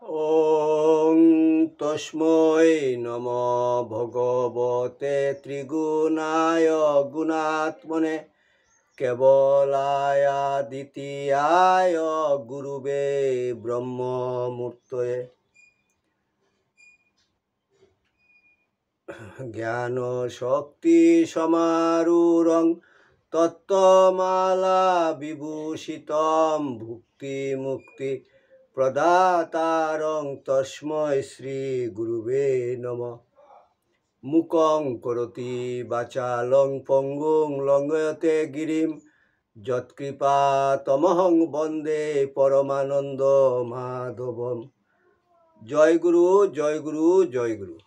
ওং তস্मै নম ভগবতে ত্রিগুণায় গুণাত্মনে কেবলায় দ্বিতীয়ায় গুরুবে ব্রহ্মমূর্তয়ে। জ্ঞান শক্তি সমারূঢ়ং তত্ত্বমালা বিভূষিতম ভুক্তি মুক্তি প্রদাতারং তস্मै শ্রী গুরুবে নমঃ। মুকং করোতি বাচালং পঙ্গুং লঙ্ঘয়তে গিরিম যৎকৃপাতমহং বন্দে পরমানন্দ মাধবম। জয় গুরু, জয় গুরু, জয় গুরু।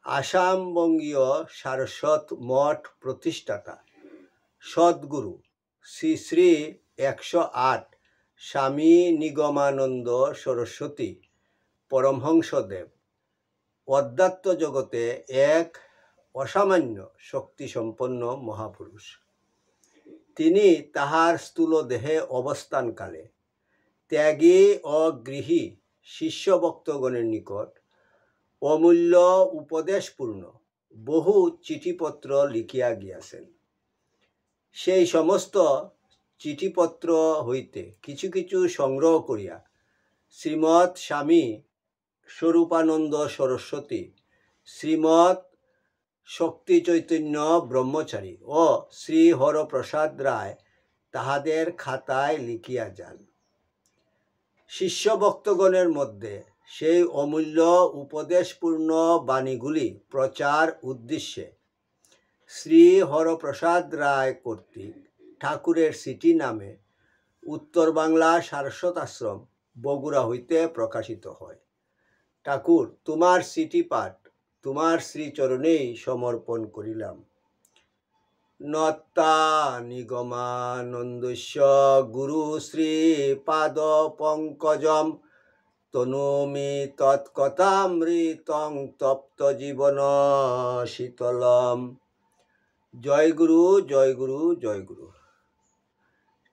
আসাম বঙ্গীয় সারস্বত মঠ প্রতিষ্ঠাতা সদ্গুরু শ্রী শ্রী 108 স্বামী নিগমানন্দ সরস্বতী পরমহংসদেব অধ্যাত্ম জগতে এক অসামান্য শক্তিসম্পন্ন মহাপুরুষ। তিনি তাহার স্থূল দেহে অবস্থানকালে ত্যাগী ও গৃহী শিষ্যভক্তগণের নিকট অমূল্য উপদেশপূর্ণ বহু চিঠিপত্র লিখিয়া গিয়াছেন। সেই সমস্ত চিঠিপত্র হইতে কিছু কিছু সংগ্রহ করিয়া শ্রীমৎ স্বামী স্বরূপানন্দ সরস্বতী, শ্রীমৎ শক্তি চৈতন্য ব্রহ্মচারী ও শ্রী হরপ্রসাদ রায় তাহাদের খাতায় লিখিয়া যান। শিষ্যভক্তগণের মধ্যে সেই অমূল্য উপদেশপূর্ণ বাণীগুলি প্রচার উদ্দেশ্যে শ্রী হরপ্রসাদ রায় কর্তৃক ঠাকুরের সিটি নামে উত্তর বাংলা সারস্বত আশ্রম বগুড়া হইতে প্রকাশিত হয়। ঠাকুর, তোমার সিটি পাঠ তোমার শ্রীচরণেই সমর্পণ করিলাম। নত্তা নিগমানন্দস্য গুরু শ্রী পাদ পঙ্কজম তনুমি তৎকথামৃতং তপ্ত জীবন শীতলম। জয় গুরু, জয় গুরু, জয় গুরু।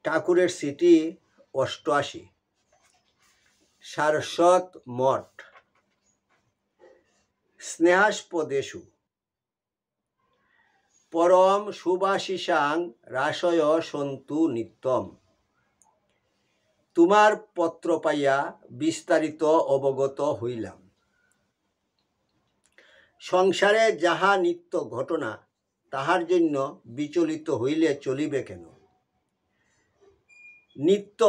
ঠাকুরের সিটি 88, সারস্বত মঠ। স্নেহাস্পদেষু পরম শুভাশিসাং রাশয় সন্তু নিত্যম। তোমার পত্র পাইয়া বিস্তারিত অবগত হইলাম। সংসারে যাহা নিত্য ঘটনা, তাহার জন্য বিচলিত হইলে চলিবে কেন? নিত্য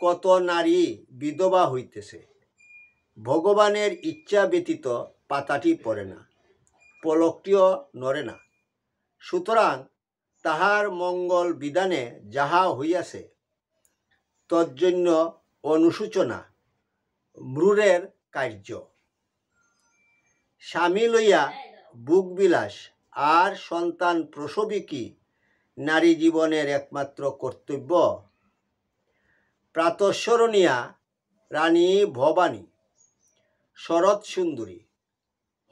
কত নারী বিধবা হইতেছে, ভগবানের ইচ্ছা ব্যতীত পাতাটি পড়ে না, পলকটিও নড়ে না। সুতরাং তাহার মঙ্গল বিধানে যাহা হইয়াছে তজ্জন্য অনুশোচনা মূঢ়ের কার্য। স্বামী লইয়া বুকবিলাস আর সন্তান প্রসবই কি নারী জীবনের একমাত্র কর্তব্য? প্রাতঃস্মরণীয়া রানী ভবানী, শরৎ সুন্দরী,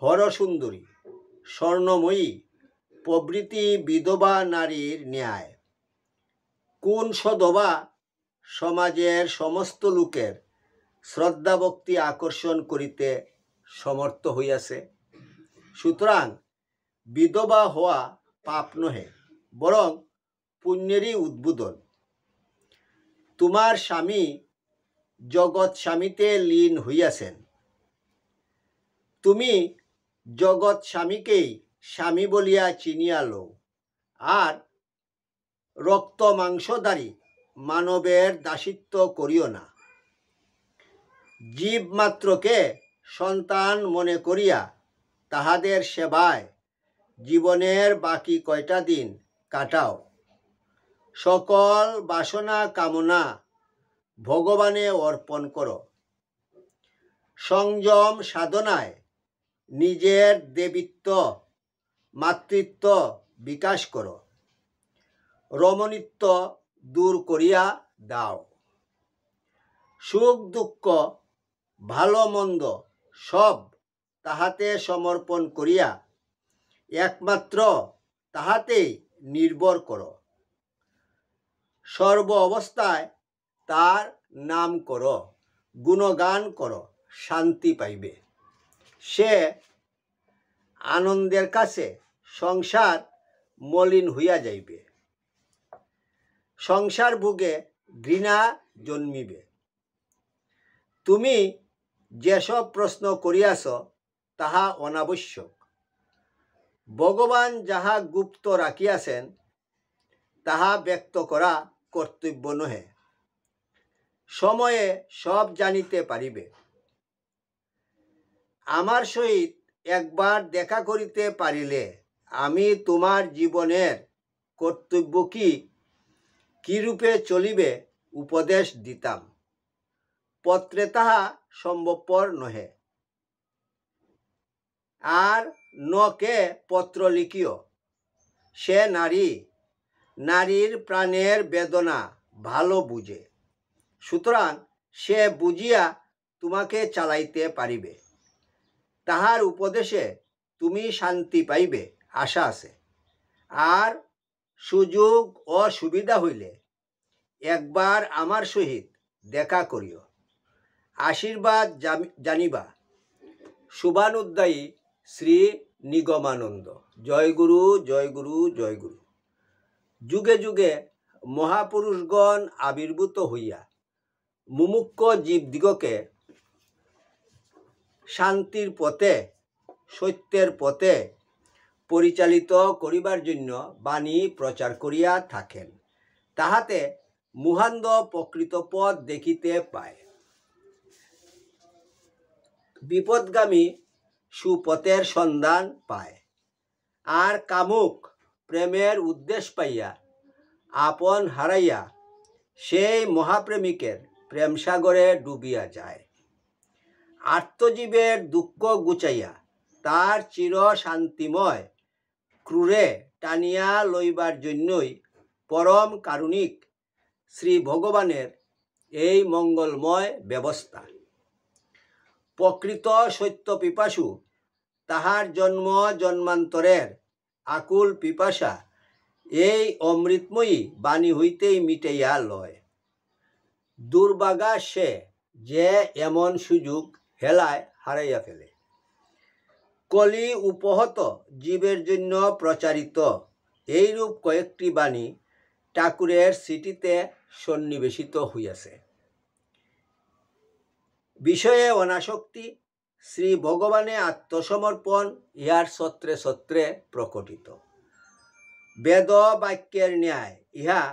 হরসুন্দরী, স্বর্ণময়ী প্রভৃতি বিধবা নারীর ন্যায় কোন সধবা সমাজের সমস্ত লোকের শ্রদ্ধাভক্তি আকর্ষণ করিতে সমর্থ হইয়াছে? সুতরাং বিধবা হওয়া পাপ নহে, বরং পুণ্যেরই উদ্বোধন। তোমার স্বামী জগৎ স্বামীতে লীন হইয়াছেন। তুমি জগৎ স্বামীকেই স্বামী বলিয়া চিনিয়া লও, আর রক্ত মাংসধারী মানবের দাসিত্ব করিও না। জীব মাত্রকে সন্তান মনে করিয়া তাহাদের সেবায় জীবনের বাকি কয়টা দিন কাটাও। সকল বাসনা কামনা ভগবানে অর্পণ করো। সংযম সাধনায় নিজের দেবিত্ব মাতৃত্ব বিকাশ করো। রমণীত্ব দূর করিয়া দাও। সুখ দুঃখ ভালো মন্দ সব তাহাতে সমর্পণ করিয়া একমাত্র তাহাতেই নির্ভর করো। সর্ব অবস্থায় তার নাম করো, গুণগান করো, শান্তি পাইবে। সে আনন্দের কাছে সংসার মলিন হইয়া যাইবে। সংসার ভোগে ঘৃণা জন্মিবে। তুমি যেসব প্রশ্ন করিয়াছ তাহা অনাবশ্যক। ভগবান যাহা গুপ্ত রাখিয়াছেন তাহা ব্যক্ত করা কর্তব্য নহে। সময়ে সব জানিতে পারিবে। আমার সহিত একবার দেখা করিতে পারিলে আমি তোমার জীবনের কর্তব্য কি রূপে চলিবে উপদেশ দিতাম। পত্রে তাহা সম্ভবপর নহে। আর নকে পত্র লিখিও। সে নারীর প্রাণের বেদনা ভালো বুঝে, সুতরাং সে বুঝিয়া তোমাকে চালাইতে পারিবে। তাহার উপদেশে তুমি শান্তি পাইবে আশা আছে। আর সুযোগ ও সুবিধা হইলে একবার আমার সহিত দেখা করিও। আশীর্বাদ জানিবা। শুভানুদ্দায়ী শ্রী নিগমানন্দ। জয় গুরু, জয় গুরু, জয় গুরু। যুগে যুগে মহাপুরুষগণ আবির্ভূত হইয়া মুমুক্ষ জীবদিগকে শান্তির পথে, সত্যের পথে পরিচালিত করিবার জন্য বাণী প্রচার করিয়া থাকেন। তাহাতে মুহান্দ প্রকৃত পথ দেখিতে পায়। বিপদগামী সুপথের সন্ধান পায়। আর কামুক প্রেমের উদ্দেশ্য পাইয়া আপন হারাইয়া সেই মহাপ্রেমিকের প্রেমসাগরে ডুবিয়া যায়। আত্মজীবের দুঃখ গুচাইয়া তার চির শান্তিময় ক্রুরে টানিয়া লইবার জন্যই পরম কারুণিক শ্রী ভগবানের এই মঙ্গলময় ব্যবস্থা। প্রকৃত সত্য পিপাসু তাহার জন্ম জন্মান্তরের আকুল পিপাসা এই অমৃতময়ী বাণী হইতেই মিটাইয়া লয়। দুর্ভাগা সে যে এমন সুযোগ হেলায় হারাইয়া ফেলে। কলি উপহত জীবের জন্য প্রচারিত এইরূপ কয়েকটি বাণী ঠাকুরের সিটিতে সন্নিবেশিত হইয়াছে। বিষয়ে অনাসক্তি, শ্রী ভগবানে আত্মসমর্পণ ইহার সত্রে সত্রে প্রকটিত। বেদ বাক্যের ন্যায় ইহা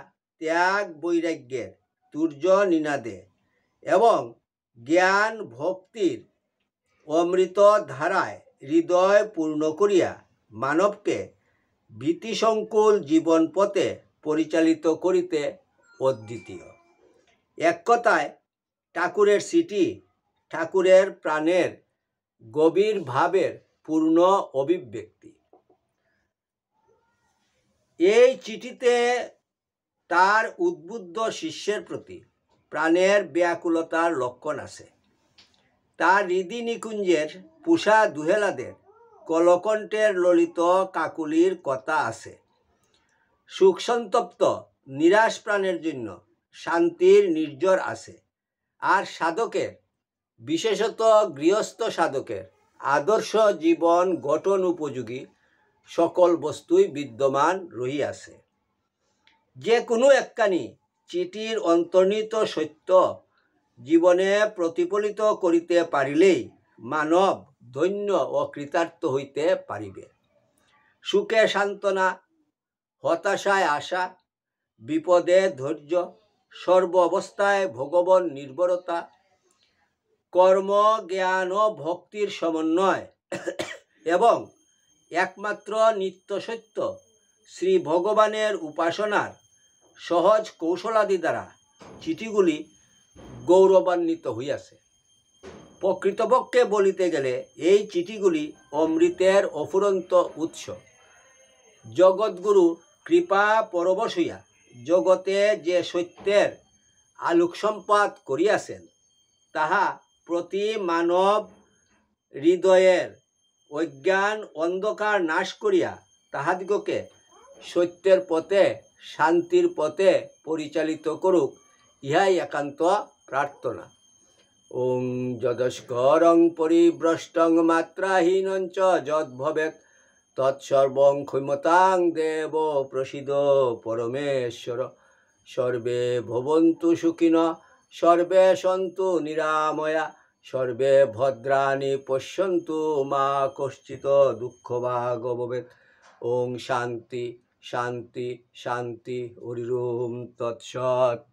ত্যাগ বৈরাগ্যের তুর্য নিনাদে এবং জ্ঞান ভক্তির অমৃত ধারায় হৃদয় পূর্ণ করিয়া মানবকে ভীতিসংকুল জীবন পথে পরিচালিত করিতে অদ্বিতীয়। এক কথায় ঠাকুরের সিটি ঠাকুরের প্রাণের গভীর ভাবের পূর্ণ অভিব্যক্তি। এই চিঠিতে তার উদ্বুদ্ধ শিষ্যের প্রতি প্রাণের ব্যাকুলতার লক্ষণ আছে। তার হৃদি নিকুঞ্জের পুষা দুহেলাদের কলকণ্ঠের ললিত কাকুলির কথা আছে। সুখসন্তপ্ত নিরাশ প্রাণের জন্য শান্তির নির্ঝর আছে। আর সাধকের, বিশেষত গৃহস্থ সাধকের আদর্শ জীবন গঠন উপযোগী সকল বস্তুই বিদ্যমান রহিয়াছে। যে কোনো একখানি চিঠির অন্তর্নিহিত সত্য জীবনে প্রতিফলিত করিতে পারিলেই মানব ধন্য ও কৃতার্থ হইতে পারিবে। সুখে সান্ত্বনা, হতাশায় আশা, বিপদে ধৈর্য, সর্ব অবস্থায় ভগবান নির্ভরতা, কর্ম জ্ঞান ও ভক্তির সমন্বয় এবং একমাত্র নিত্য সত্য শ্রী ভগবানের উপাসনার সহজ কৌশলাদি দ্বারা চিঠিগুলি গৌরবান্বিত হইয়াছে। প্রকৃতপক্ষে বলিতে গেলে এই চিঠিগুলি অমৃতের অফুরন্ত উৎস। জগৎগুরু কৃপা পরবশ হইয়া জগতে যে সত্যের আলোকসম্পাত করিয়াছেন তাহা প্রতি মানব হৃদয়ের অজ্ঞান অন্ধকার নাশ করিয়া তাহাদিগকে সত্যের পথে, শান্তির পথে পরিচালিত করুক, ইহাই একান্ত প্রার্থনা। ওং যদস্করং পরিভ্রষ্টং মাত্রাহীনং চ যদ্ভবেৎ তৎসর্বং ক্ষমতাং দেব প্রসিদ পরমেশ্বর। সর্বে ভবন্তু সুখিনঃ সর্বে সন্তু নিরাময়া সর্বে ভদ্রাণি পশ্যন্তু মা কশ্চিৎ দুঃখভাগ ভবেৎ। ওং শান্তি শান্তি শান্তি। হরি ওম তৎসৎ।